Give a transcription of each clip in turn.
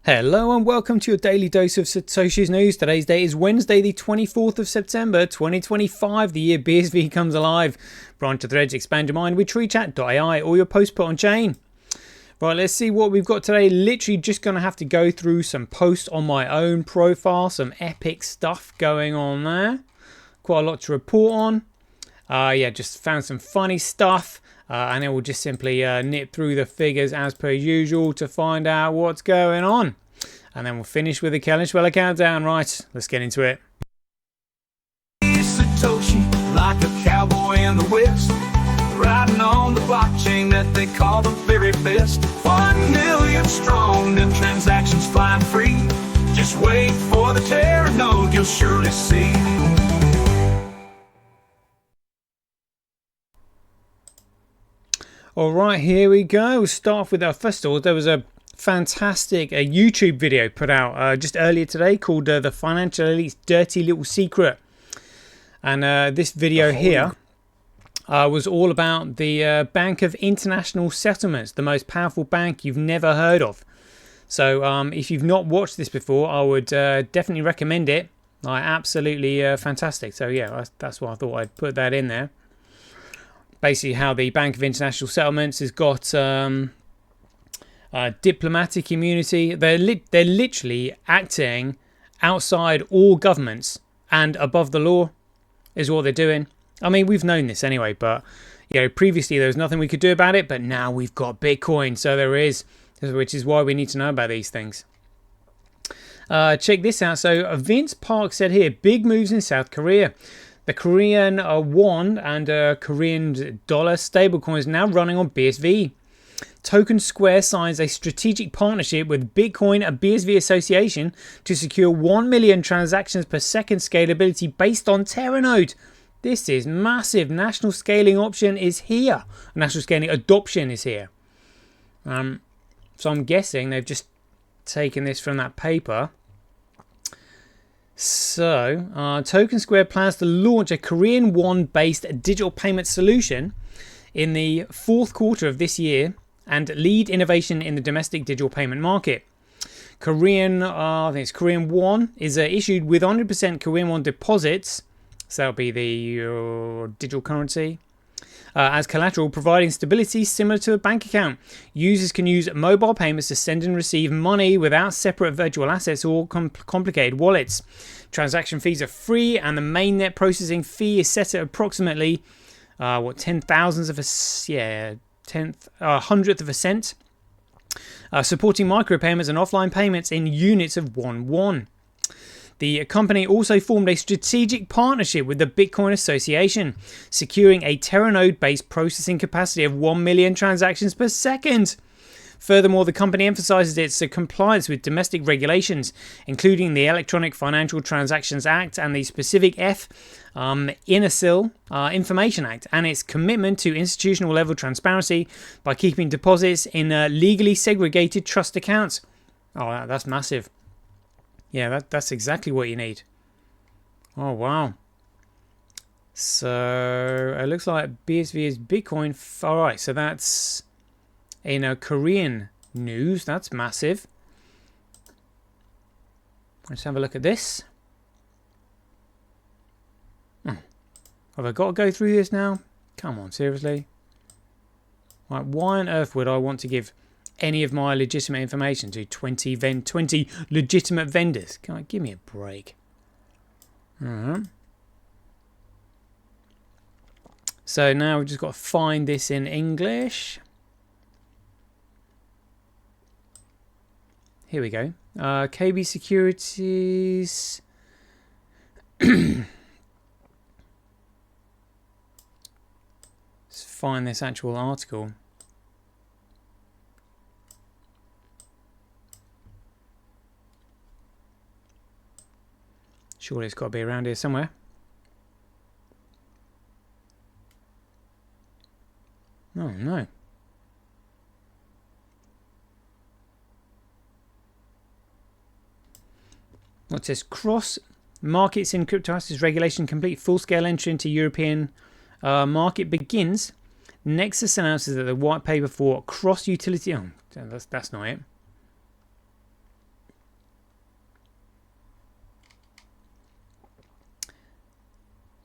Hello and welcome to your daily dose of Satoshi's news. Today's date is Wednesday, the 24th of September, 2025, the year BSV comes alive. Branch to threads, expand your mind with treechat.ai or your post put on chain. Right, let's see what we've got today. Literally just going to have to go through some posts on my own profile, some epic stuff going on there. Quite a lot to report on. Yeah, just found some funny stuff. And then we'll just simply nip through the figures as per usual to find out what's going on. And then we'll finish with the Kelly Schweller countdown. Right, let's get into it. Satoshi, like a cowboy in the West, riding on the blockchain that they call the very best. 1 million strong and transactions flying free. Just wait for the terror node, you'll surely see. Alright, here we go. We'll start off with our first of all. There was a fantastic YouTube video put out just earlier today called The Financial Elite's Dirty Little Secret. And this video here was all about the Bank of International Settlements, the most powerful bank you've never heard of. So if you've not watched this before, I would definitely recommend it. Absolutely fantastic. So yeah, that's why I thought I'd put that in there. Basically how the Bank of International Settlements has got diplomatic immunity. They're literally acting outside all governments and above the law is what they're doing. I mean, we've known this anyway, but previously there was nothing we could do about it, but now we've got Bitcoin, so there is, which is why we need to know about these things. Check this out. So Vince Park said here, big moves in South Korea. The Korean won and Korean dollar stablecoins now running on BSV. Token Square signs a strategic partnership with Bitcoin and BSV Association to secure 1 million transactions per second scalability based on Terranode. This is massive. National scaling option is here. National scaling adoption is here. So I'm guessing they've just taken this from that paper. So, Token Square plans to launch a Korean won-based digital payment solution in the fourth quarter of this year and lead innovation in the domestic digital payment market. I think it's Korean won is issued with 100% Korean won deposits, so that'll be the digital currency, as collateral, providing stability similar to a bank account. Users can use mobile payments to send and receive money without separate virtual assets or complicated wallets. Transaction fees are free, and the main net processing fee is set at approximately hundredth of a cent, supporting micropayments and offline payments in units of won. The company also formed a strategic partnership with the Bitcoin Association, securing a Terranode-based processing capacity of 1 million transactions per second. Furthermore, the company emphasizes its compliance with domestic regulations, including the Electronic Financial Transactions Act and the specific INASIL Information Act, and its commitment to institutional level transparency by keeping deposits in legally segregated trust accounts. Oh, that's massive. Yeah, that's exactly what you need. Oh, wow. So, it looks like BSV is Bitcoin. Alright, so that's in Korean news. That's massive. Let's have a look at this. Have I got to go through this now? Come on, seriously? Right, why on earth would I want to give any of my legitimate information to 20 legitimate vendors? Come on, give me a break. Alright. So now we've just got to find this in English. Here we go. KB Securities. Let's find this actual article. Surely it's got to be around here somewhere. Oh no. What says cross markets in crypto assets regulation complete, full scale entry into European market begins. Nexus announces that the white paper for cross utility. Oh, that's not it.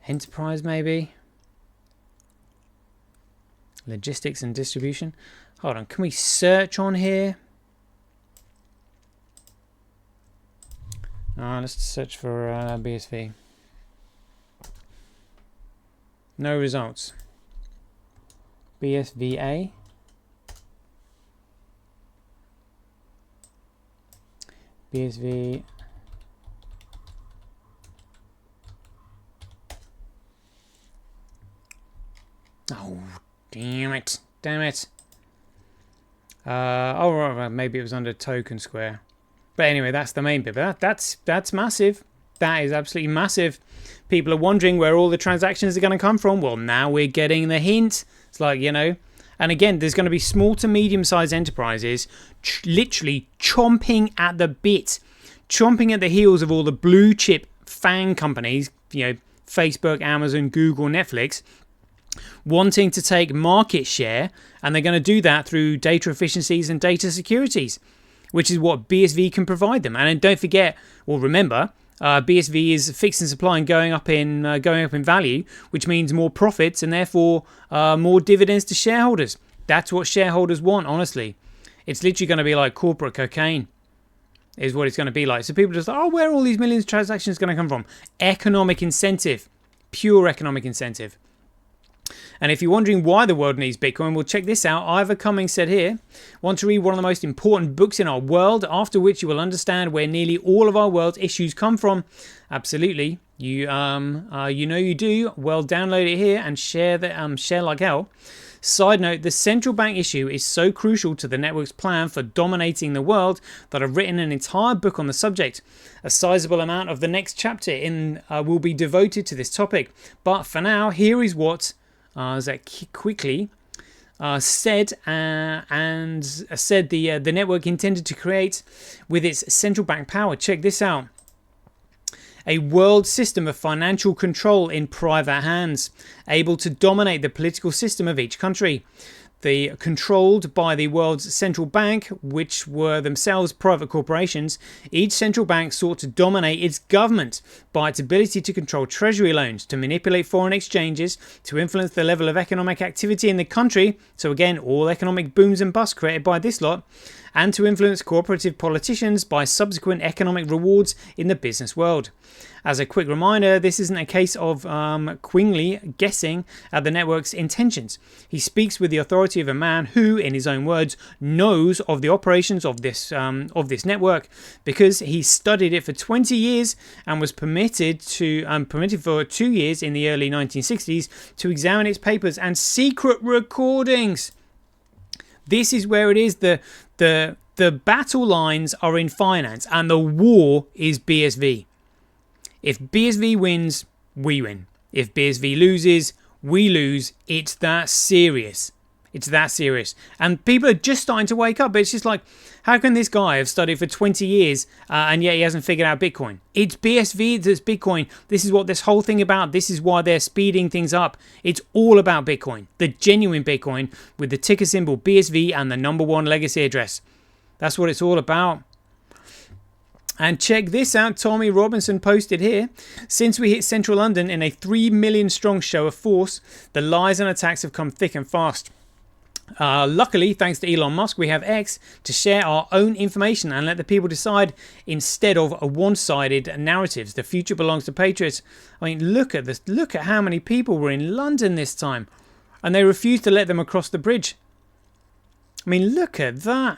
Enterprise, maybe. Logistics and distribution. Hold on, can we search on here? Let's search for BSV. No results. BSVA. BSV. Oh, damn it. Damn it. Oh, right, maybe it was under token square. But anyway, that's the main bit. But that's massive. That is absolutely massive. People are wondering where all the transactions are going to come from. Well, now we're getting the hint. It's like, you know. And again, there's going to be small to medium-sized enterprises literally chomping at the bit. Chomping at the heels of all the blue chip FANG companies. You know, Facebook, Amazon, Google, Netflix. Wanting to take market share. And they're going to do that through data efficiencies and data securities. Which is what BSV can provide them. And then don't forget, or remember, BSV is fixed in supply and going up in value, which means more profits and therefore more dividends to shareholders. That's what shareholders want, honestly. It's literally going to be like corporate cocaine, is what it's going to be like. So people just, oh, where are all these millions of transactions going to come from? Economic incentive, pure economic incentive. And if you're wondering why the world needs Bitcoin, well, check this out. Ivor Cummings said here, want to read one of the most important books in our world, after which you will understand where nearly all of our world's issues come from. Absolutely. You know you do. Well, download it here and share like hell. Side note, the central bank issue is so crucial to the network's plan for dominating the world that I've written an entire book on the subject. A sizable amount of the next chapter will be devoted to this topic. But for now, here is what quickly said the network intended to create with its central bank power. Check this out. A world system of financial control in private hands, able to dominate the political system of each country. Controlled by the world's central bank, which were themselves private corporations, each central bank sought to dominate its government by its ability to control treasury loans, to manipulate foreign exchanges, to influence the level of economic activity in the country, so again, all economic booms and busts created by this lot, and to influence cooperative politicians by subsequent economic rewards in the business world. As a quick reminder, this isn't a case of Quigley guessing at the network's intentions. He speaks with the authority of a man who, in his own words, knows of the operations of this network, because he studied it for 20 years and was permitted for 2 years in the early 1960s to examine its papers and secret recordings. This is where it is. The battle lines are in finance and the war is BSV. If BSV wins, we win. If BSV loses, we lose. It's that serious. It's that serious. And people are just starting to wake up. It's just like, how can this guy have studied for 20 years and yet he hasn't figured out Bitcoin? It's BSV that's Bitcoin. This is what this whole thing about. This is why they're speeding things up. It's all about Bitcoin. The genuine Bitcoin with the ticker symbol BSV and the #1 legacy address. That's what it's all about. And check this out, Tommy Robinson posted here. Since we hit central London in a 3 million strong show of force, the lies and attacks have come thick and fast. Luckily, thanks to Elon Musk, we have X to share our own information and let the people decide instead of a one-sided narratives. The future belongs to Patriot. I mean, look at this. Look at how many people were in London this time. And they refused to let them across the bridge. I mean, look at that.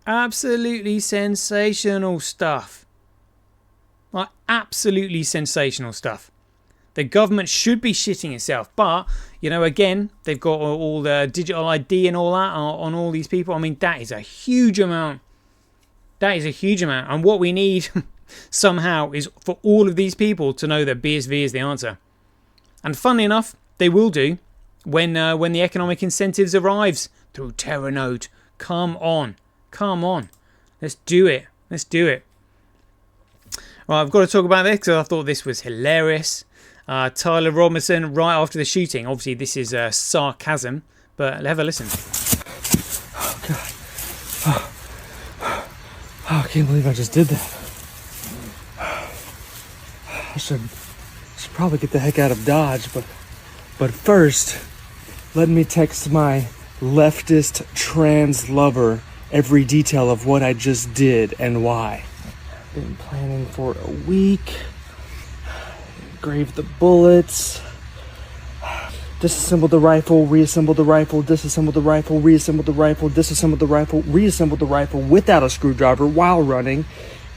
Absolutely sensational stuff. Like, absolutely sensational stuff. The government should be shitting itself. But, you know, again, they've got all the digital ID and all that on all these people. I mean, that is a huge amount. That is a huge amount. And what we need somehow is for all of these people to know that BSV is the answer. And funnily enough, they will do when the economic incentives arrives through Terranode. Come on. Come on. Let's do it. Let's do it. Right, I've got to talk about this because I thought this was hilarious. Tyler Robinson, right after the shooting. Obviously, this is sarcasm, but have a listen. Oh, God. Oh, I can't believe I just did that. I should probably get the heck out of Dodge, but first, let me text my leftist trans lover every detail of what I just did and why. I've been planning for a week. Engraved the bullets. Disassembled the rifle, reassembled the rifle, disassembled the rifle, reassembled the rifle, disassembled the rifle, reassembled the rifle without a screwdriver while running.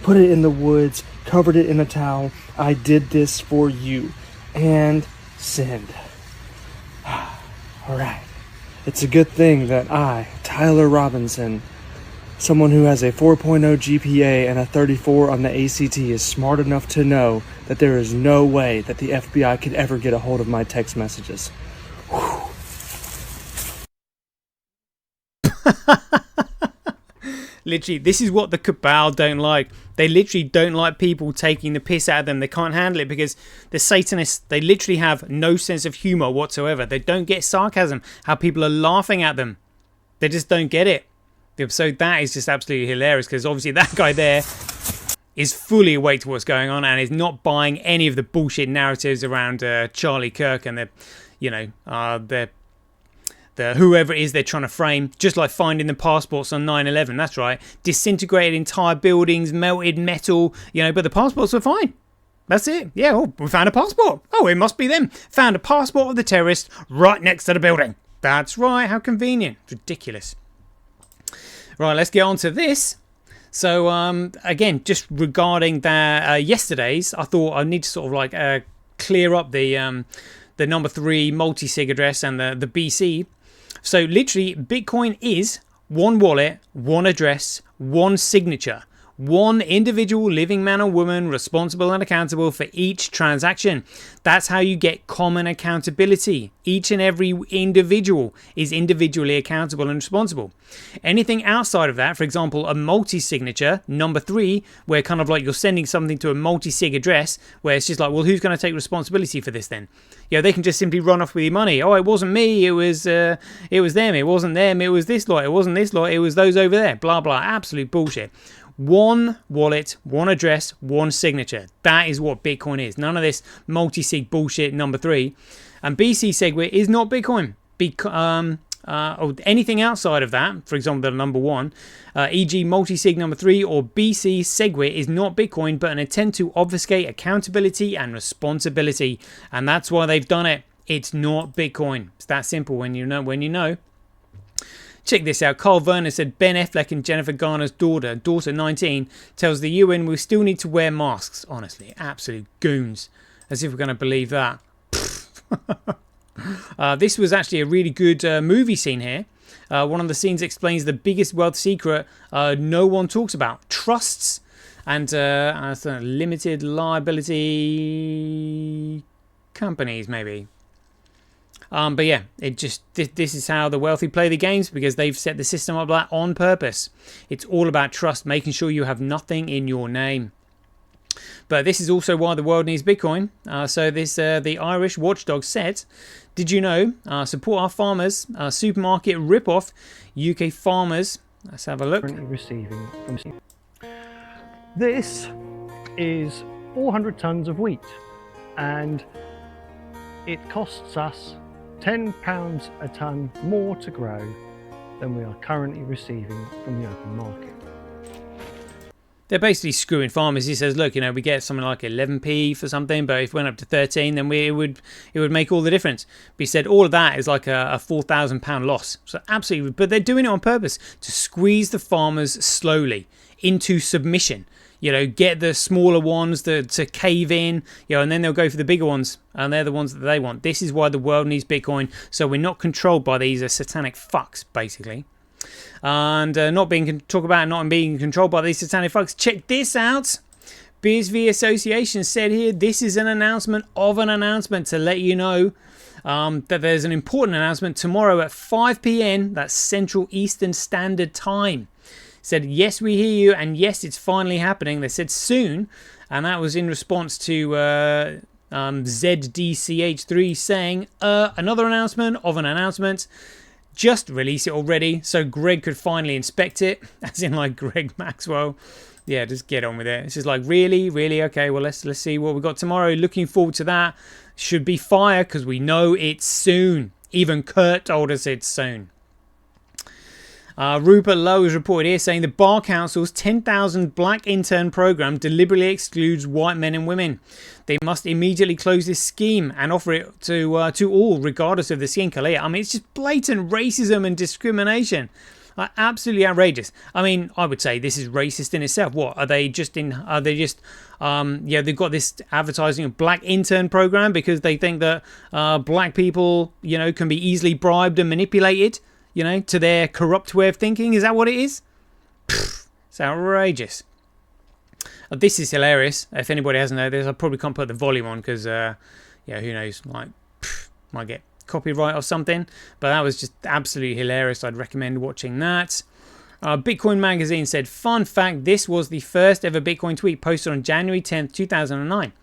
Put it in the woods, covered it in a towel. I did this for you. And send. Alright. It's a good thing that I, Tyler Robinson, someone who has a 4.0 GPA and a 34 on the ACT, is smart enough to know that there is no way that the FBI could ever get a hold of my text messages. Literally, this is what the cabal don't like. They literally don't like people taking the piss out of them. They can't handle it because the Satanists, they literally have no sense of humor whatsoever. They don't get sarcasm, how people are laughing at them. They just don't get it. So that is just absolutely hilarious, because obviously that guy there is fully awake to what's going on and is not buying any of the bullshit narratives around Charlie Kirk and the whoever it is they're trying to frame, just like finding the passports on 9/11. That's right, disintegrated entire buildings, melted metal, but the passports were fine. That's it. Yeah, oh, we found a passport. Oh, it must be them. Found a passport of the terrorist right next to the building. That's right, how convenient. Ridiculous. Right, let's get on to this. So, again, just regarding yesterday's, I thought I need to sort of clear up the number 3 multi-sig address and the BC. So, literally, Bitcoin is one wallet, one address, one signature. One individual living man or woman responsible and accountable for each transaction. That's how you get common accountability. Each and every individual is individually accountable and responsible. Anything outside of that, for example, a multi-signature, number 3, where kind of like you're sending something to a multi-sig address, where it's just like, well, who's going to take responsibility for this then? They can just simply run off with your money. Oh, it wasn't me, it was them. It wasn't them, it was this lot. It wasn't this lot, it was those over there. Blah, blah. Absolute bullshit. One wallet, one address, one signature. That is what Bitcoin is. None of this multi-sig bullshit number 3. And BC Segwit is not Bitcoin. Or anything outside of that, for example, the number 1, e.g. multi-sig number 3 or BC Segwit is not Bitcoin, but an attempt to obfuscate accountability and responsibility. And that's why they've done it. It's not Bitcoin. It's that simple. When you know. Check this out. Carl Werner said Ben Affleck and Jennifer Garner's daughter 19, tells the UN we still need to wear masks. Honestly, absolute goons. As if we're going to believe that. This was actually a really good movie scene here. One of the scenes explains the biggest wealth secret no one talks about. Trusts and limited liability companies, maybe. But yeah, this is how the wealthy play the games, because they've set the system up like on purpose. It's all about trust, making sure you have nothing in your name. But this is also why the world needs Bitcoin. So the Irish watchdog said, did you know, support our farmers, supermarket rip-off, UK farmers. Let's have a look. This is 400 tons of wheat, and it costs us £10 a tonne more to grow than we are currently receiving from the open market. They're basically screwing farmers. He says, look, we get something like 11p for something, but if it went up to 13, then it would make all the difference. But he said all of that is like a £4,000 loss. So absolutely, but they're doing it on purpose to squeeze the farmers slowly into submission. Get the smaller ones to cave in, and then they'll go for the bigger ones, and they're the ones that they want. This is why the world needs Bitcoin, so we're not controlled by these satanic fucks, basically. And not being controlled by these satanic fucks. Check this out. BSV Association said here, this is an announcement of an announcement to let you know that there's an important announcement tomorrow at 5 p.m. That's Central Eastern Standard Time. Said, yes, we hear you, and yes, it's finally happening. They said soon, and that was in response to ZDCH3 saying, another announcement of an announcement. Just release it already so Greg could finally inspect it, as in like Greg Maxwell. Yeah, just get on with it. It's just like, really? Okay, well, let's see what we got tomorrow. Looking forward to that. Should be fire because we know it's soon. Even Kurt told us it's soon. Rupert Lowe is reported here saying the Bar Council's 10,000 black intern program deliberately excludes white men and women. They must immediately close this scheme and offer it to all, regardless of the skin colour. I mean, it's just blatant racism and discrimination. Absolutely outrageous. I mean, I would say this is racist in itself. What are they just in? Are they just? They've got this advertising of black intern program because they think that black people, can be easily bribed and manipulated, to their corrupt way of thinking. Is that what it is? Pfft, it's outrageous. This is hilarious. If anybody hasn't heard this, I probably can't put the volume on because, who knows? Might get copyright or something. But that was just absolutely hilarious. I'd recommend watching that. Bitcoin Magazine said, fun fact, this was the first ever Bitcoin tweet posted on January 10th, 2009.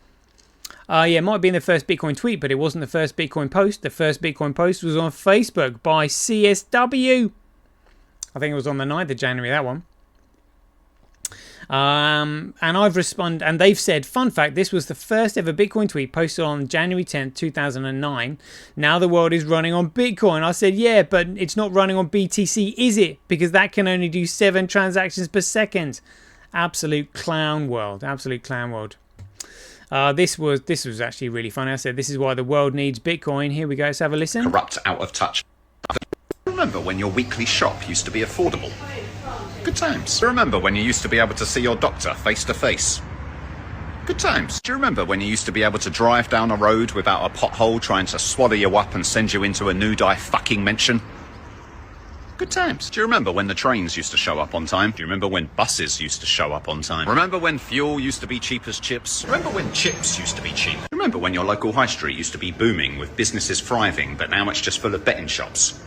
It might have been the first Bitcoin tweet, but it wasn't the first Bitcoin post. The first Bitcoin post was on Facebook by CSW. I think it was on the 9th of January, that one. And I've responded, and they've said, fun fact, this was the first ever Bitcoin tweet posted on January 10th, 2009. Now the world is running on Bitcoin. I said, yeah, but it's not running on BTC, is it? Because that can only do 7 transactions per second. Absolute clown world. Absolute clown world. This was actually really funny. I said, this is why the world needs Bitcoin. Here we go. Let's have a listen. Corrupt, out of touch. Remember when your weekly shop used to be affordable? Good times. Remember when you used to be able to see your doctor face to face? Good times. Do you remember when you used to be able to drive down a road without a pothole trying to swallow you up and send you into a nude-eye fucking mention? Good times. Do you remember when the trains used to show up on time? Do you remember when buses used to show up on time? Remember when fuel used to be cheap as chips? Remember when chips used to be cheap? Remember when your local high street used to be booming with businesses thriving, but now it's just full of betting shops?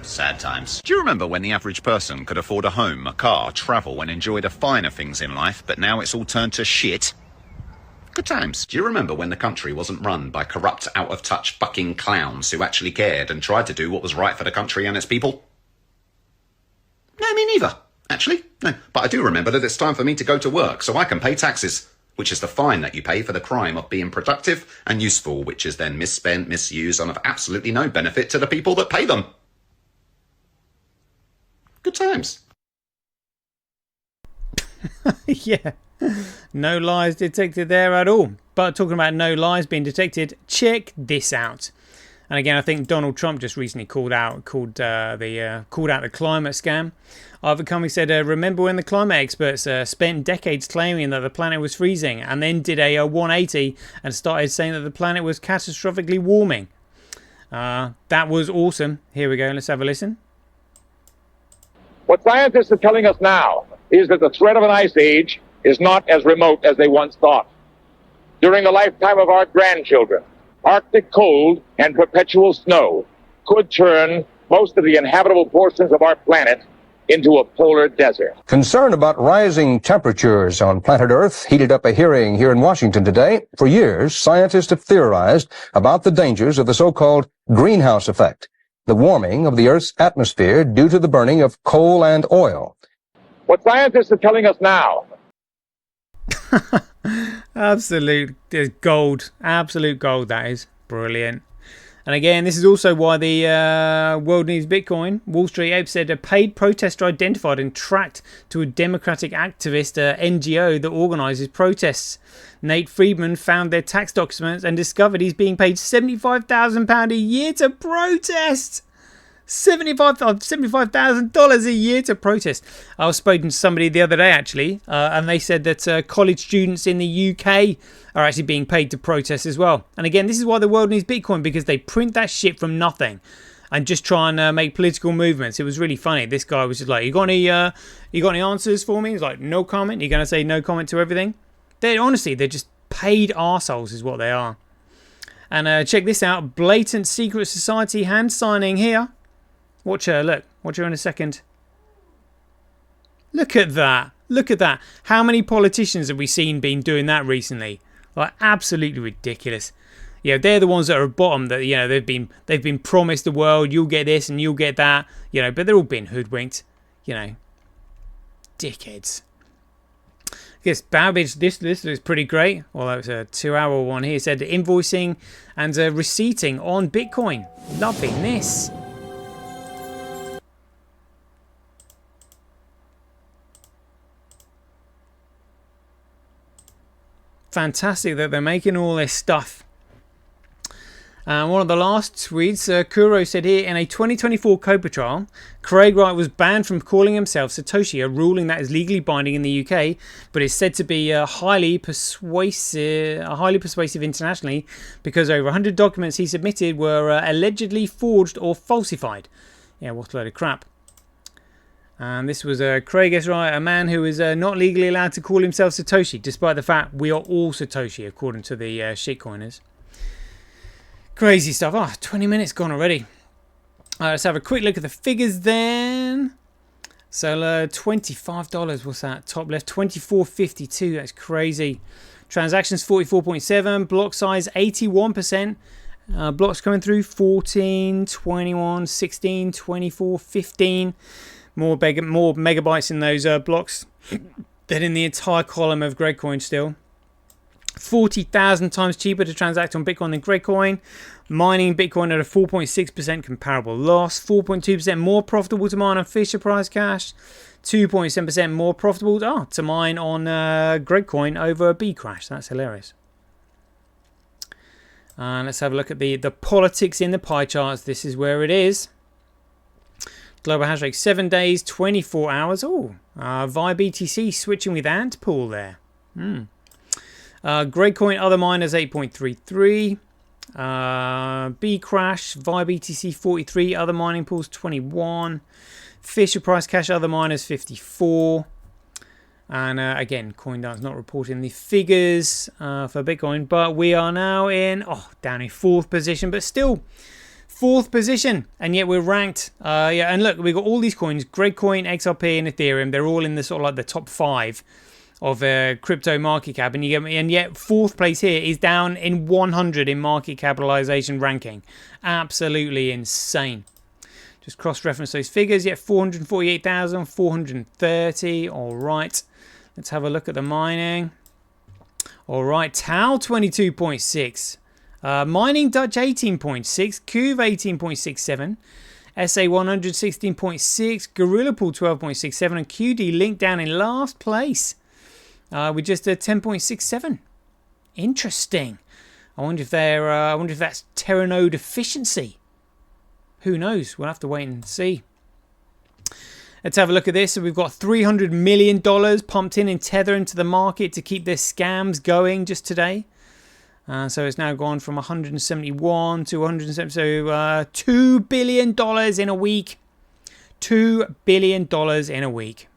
Sad times. Do you remember when the average person could afford a home, a car, travel and enjoy the finer things in life, but now it's all turned to shit? Good times. Do you remember when the country wasn't run by corrupt, out-of-touch fucking clowns who actually cared and tried to do what was right for the country and its people? No, me neither. Actually, no. But I do remember that it's time for me to go to work so I can pay taxes, which is the fine that you pay for the crime of being productive and useful, which is then misspent, misused, and of absolutely no benefit to the people that pay them. Good times. Yeah. No lies detected there at all. But talking about no lies being detected, check this out. And again, I think Donald Trump just recently called out the climate scam. Arthur Cummings said, remember when the climate experts spent decades claiming that the planet was freezing and then did a 180 and started saying that the planet was catastrophically warming? That was awesome. Here we go. Let's have a listen. What scientists are telling us now is that the threat of an ice age is not as remote as they once thought. During the lifetime of our grandchildren, Arctic cold and perpetual snow could turn most of the inhabitable portions of our planet into a polar desert. Concern about rising temperatures on planet Earth heated up a hearing here in Washington today. For years, scientists have theorized about the dangers of the so-called greenhouse effect, the warming of the Earth's atmosphere due to the burning of coal and oil. What scientists are telling us now. Absolute gold. Absolute gold, that is. Brilliant. And again, this is also why the world needs Bitcoin. Wall Street Ape said a paid protester identified and tracked to a Democratic activist NGO that organises protests. Nate Friedman found their tax documents and discovered he's being paid £75,000 a year to protest. $75,000 a year to protest. I was speaking to somebody the other day actually, and they said that college students in the UK are actually being paid to protest as well. And again, this is why the world needs Bitcoin, because they print that shit from nothing and just try and make political movements. It was really funny. This guy was just like, you got any answers for me? He's like, no comment. You're going to say no comment to everything? They're just paid arseholes is what they are. And check this out. Blatant secret society hand signing here. Watch her, look. Watch her in a second. Look at that. Look at that. How many politicians have we seen been doing that recently? Like, absolutely ridiculous. Yeah, they're the ones that are at bottom that, they've been promised the world, you'll get this and you'll get that, but they're all being hoodwinked, dickheads. Yes, Babbage, this looks pretty great. Although it's a 2-hour one here. It said invoicing and receipting on Bitcoin. Loving this. Fantastic that they're making all this stuff. One of the last tweets, Kuro said here, in a 2024 COPA trial, Craig Wright was banned from calling himself Satoshi, a ruling that is legally binding in the UK, but is said to be highly persuasive internationally because over 100 documents he submitted were allegedly forged or falsified. Yeah, what a load of crap. And this was Craig S. Wright, a man who is not legally allowed to call himself Satoshi, despite the fact we are all Satoshi, according to the shitcoiners. Crazy stuff. Oh, 20 minutes gone already. Let's have a quick look at the figures then. So $25, what's that? Top left, 24.52. That's crazy. Transactions 44.7. Block size 81%. Blocks coming through 14, 21, 16, 24, 15. More megabytes in those blocks than in the entire column of Gregcoin still. 40,000 times cheaper to transact on Bitcoin than Gregcoin. Mining Bitcoin at a 4.6% comparable loss. 4.2% more profitable to mine on Fisher Price Cash. 2.7% more profitable to mine on Gregcoin over Bcrash. That's hilarious. Let's have a look at the politics in the pie charts. This is where it is. Global hash rate 7 days, 24 hours. Oh, via BTC switching with Antpool there. Gregcoin other miners 8.33. Bcrash via BTC 43. Other mining pools 21. Fisher Price Cash other miners 54. And again, CoinDart's not reporting the figures for Bitcoin, but we are now down in 4th position, but still 4th position, and yet we're ranked. And look, we've got all these coins: Gregcoin, XRP, and Ethereum. They're all in the sort of like the top 5 of crypto market cap, and yet 4th place here is down in 100 in market capitalization ranking. Absolutely insane. Just cross-reference those figures. Yet 448,430. All right, let's have a look at the mining. All right, Tau 22.6. Mining Dutch 18.6, Cuve 18.67, SA 100 16.6, Gorilla Pool 12.67, and QD Link down in last place with just a 10.67. Interesting. I wonder if that's Terranode efficiency. Who knows? We'll have to wait and see. Let's have a look at this. So we've got $300 million pumped in Tether into the market to keep their scams going just today. So it's now gone from 171 to 170. So $2 billion in a week. $2 billion in a week.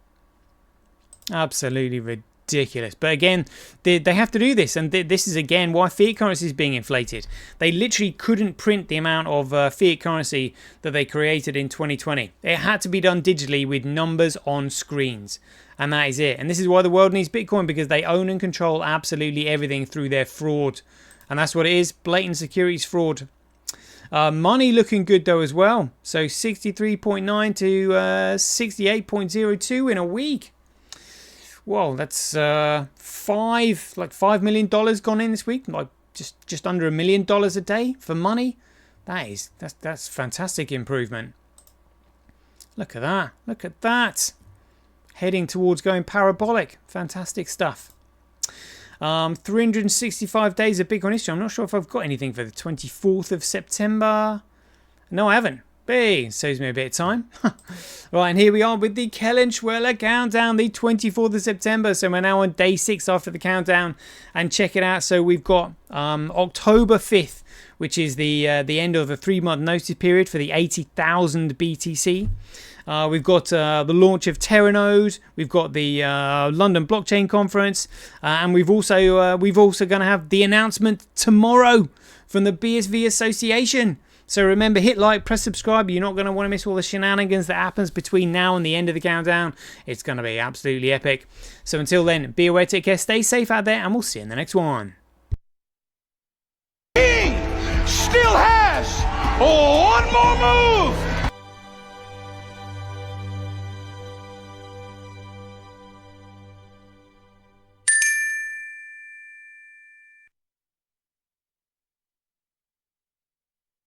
Absolutely ridiculous. But again, they have to do this. And this is again why fiat currency is being inflated. They literally couldn't print the amount of fiat currency that they created in 2020. It had to be done digitally with numbers on screens. And that is it. And this is why the world needs Bitcoin, because they own and control absolutely everything through their fraud. And that's what it is. Blatant securities fraud. Money looking good though as well. So 63.9 to 68.02 in a week. Whoa, that's $5 million gone in this week. Like just under $1 million a day for money. That's fantastic improvement. Look at that. Look at that. Heading towards going parabolic. Fantastic stuff. 365 days of Bitcoin history. I'm not sure if I've got anything for the 24th of September. No, I haven't. Hey, saves me a bit of time. Right, and here we are with the Kellenschweller countdown, the 24th of September. So we're now on day 6 after the countdown. And check it out. So we've got October 5th, which is the end of the 3-month notice period for the 80,000 BTC. We've got the launch of Terranode. We've got the London Blockchain Conference, and we've also going to have the announcement tomorrow from the BSV Association. So remember, hit like, press subscribe. You're not going to want to miss all the shenanigans that happens between now and the end of the countdown. It's going to be absolutely epic. So until then, be aware, take care, stay safe out there, and we'll see you in the next one. King still has one more move.